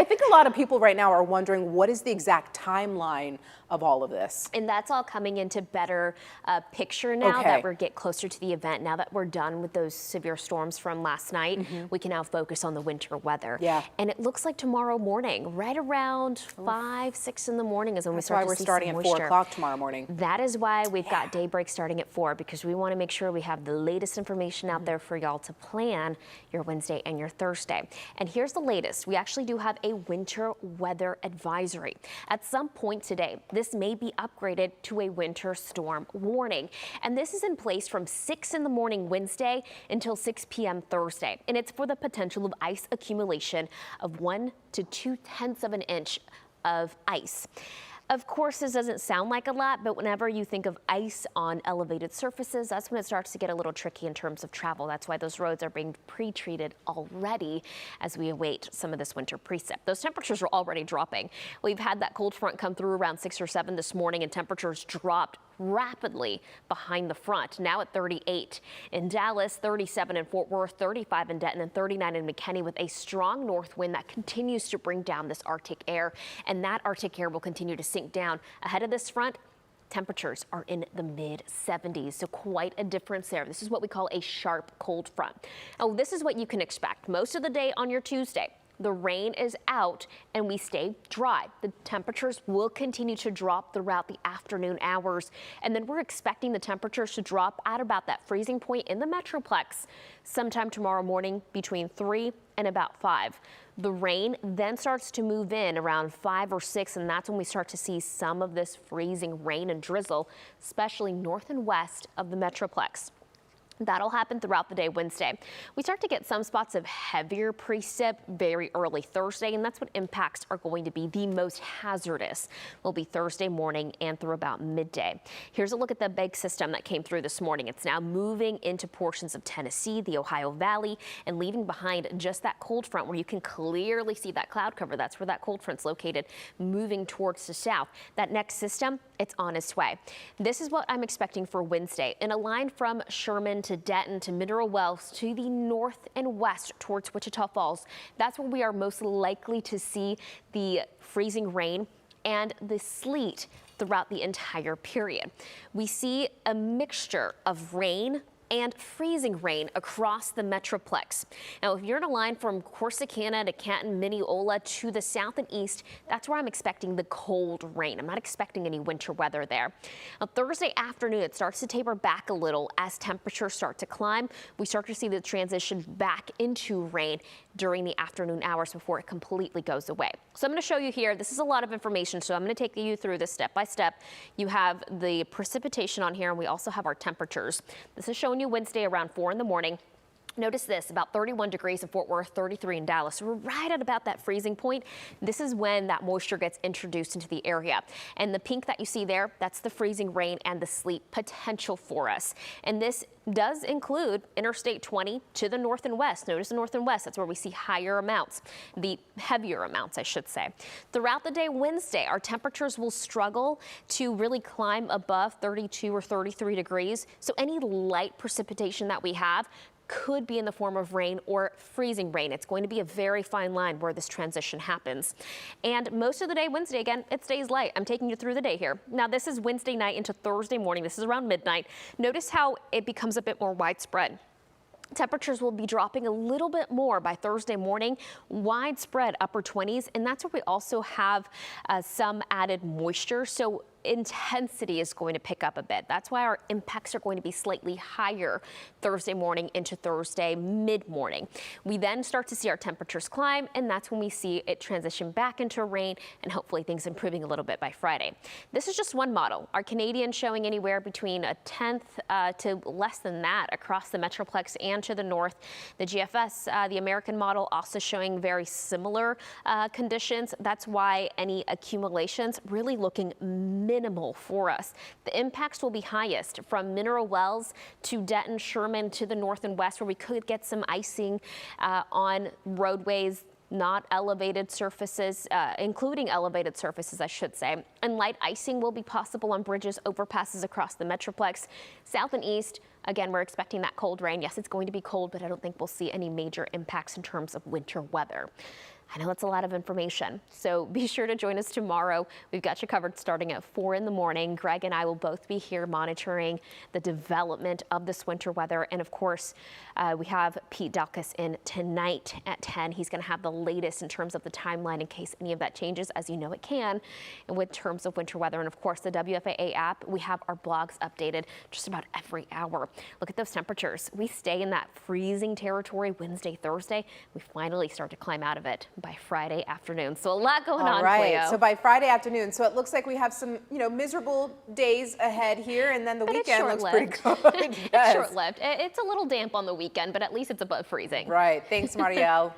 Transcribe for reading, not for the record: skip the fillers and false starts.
I think a lot of people right now are wondering what is the exact timeline of all of this. And that's all coming into better picture now that we get closer to the event. Now that we're done with those severe storms from last night, we can now focus on the winter weather. Yeah. And it looks like tomorrow morning, right around 5, 6 in the morning is when we start to see some moisture. That's why we're starting at 4 o'clock tomorrow morning. That is why we've got daybreak starting at 4, because we want to make sure we have the latest information out there for y'all to plan your Wednesday and your Thursday. And here's the latest. We actually do have a winter weather advisory. At some point today, this may be upgraded to a winter storm warning. And this is in place from 6 in the morning Wednesday until 6 p.m. Thursday. And it's for the potential of ice accumulation of 1 to 2/10 of an inch of ice. Of course, this doesn't sound like a lot, but whenever you think of ice on elevated surfaces, that's when it starts to get a little tricky in terms of travel. That's why those roads are being pre-treated already as we await some of this winter precip. Those temperatures are already dropping. We've had that cold front come through around 6 or 7 this morning, and temperatures dropped rapidly behind the front, now at 38 in Dallas, 37 in Fort Worth, 35 in Denton, and 39 in McKinney, with a strong north wind that continues to bring down this Arctic air, and that Arctic air will continue to sink down. Ahead of this front, temperatures are in the mid 70s, so quite a difference there. This is what we call a sharp cold front. Oh, this is what you can expect most of the day on your Tuesday. The rain is out and we stay dry. The temperatures will continue to drop throughout the afternoon hours. And then we're expecting the temperatures to drop at about that freezing point in the Metroplex sometime tomorrow morning between 3 and about 5. The rain then starts to move in around 5 or 6, and that's when we start to see some of this freezing rain and drizzle, especially north and west of the Metroplex. That'll happen throughout the day Wednesday. We start to get some spots of heavier precip very early Thursday, and that's what impacts are going to be the most hazardous. Will be Thursday morning and through about midday. Here's a look at the big system that came through this morning. It's now moving into portions of Tennessee, the Ohio Valley, and leaving behind just that cold front where you can clearly see that cloud cover. That's where that cold front's located, moving towards the south. That next system, it's on its way. This is what I'm expecting for Wednesday. In a line from Sherman to Denton to Mineral Wells to the north and west towards Wichita Falls. That's where we are most likely to see the freezing rain and the sleet throughout the entire period. We see a mixture of rain and freezing rain across the Metroplex. Now, if you're in a line from Corsicana to Canton, Mineola to the south and east, that's where I'm expecting the cold rain. I'm not expecting any winter weather there. On Thursday afternoon, it starts to taper back a little as temperatures start to climb. We start to see the transition back into rain during the afternoon hours before it completely goes away. So I'm going to show you here. This is a lot of information, so I'm going to take you through this step by step. You have the precipitation on here, and we also have our temperatures. This is showing you Wednesday around 4 in the morning. Notice this, about 31 degrees in Fort Worth, 33 in Dallas. So we're right at about that freezing point. This is when that moisture gets introduced into the area. And the pink that you see there, that's the freezing rain and the sleet potential for us. And this does include Interstate 20 to the north and west. Notice the north and west, that's where we see higher amounts, the heavier amounts, I should say. Throughout the day Wednesday, our temperatures will struggle to really climb above 32 or 33 degrees. So any light precipitation that we have could be in the form of rain or freezing rain. It's going to be a very fine line where this transition happens. And most of the day Wednesday, again, it stays light. I'm taking you through the day here. Now, this is Wednesday night into Thursday morning. This is around midnight. Notice how it becomes a bit more widespread. Temperatures will be dropping a little bit more by Thursday morning, widespread upper 20s, and that's where we also have some added moisture. So intensity is going to pick up a bit. That's why our impacts are going to be slightly higher Thursday morning into Thursday mid-morning. We then start to see our temperatures climb, and that's when we see it transition back into rain and hopefully things improving a little bit by Friday. This is just one model. Our Canadian showing anywhere between a tenth to less than that across the Metroplex and to the north. The GFS, the American model, also showing very similar conditions. That's why any accumulations really looking minimal for us. The impacts will be highest from Mineral Wells to Denton, Sherman to the north and west, where we could get some icing on roadways, not elevated surfaces, including elevated surfaces, I should say. And light icing will be possible on bridges, overpasses across the Metroplex. South and east, again, we're expecting that cold rain. Yes, it's going to be cold, but I don't think we'll see any major impacts in terms of winter weather. I know it's a lot of information, so be sure to join us tomorrow. We've got you covered starting at 4 in the morning. Greg and I will both be here monitoring the development of this winter weather. And of course, we have Pete Dalkus in tonight at 10. He's going to have the latest in terms of the timeline in case any of that changes, as you know it can, and with terms of winter weather. And of course, the WFAA app, we have our blogs updated just about every hour. Look at those temperatures. We stay in that freezing territory Wednesday, Thursday. We finally start to climb out of it by Friday afternoon. So a lot going on, Cleo. So by Friday afternoon, so it looks like we have some, miserable days ahead here, and then the weekend looks pretty good. It's short-lived. It's a little damp on the weekend, but at least it's above freezing. Right. Thanks, Marielle.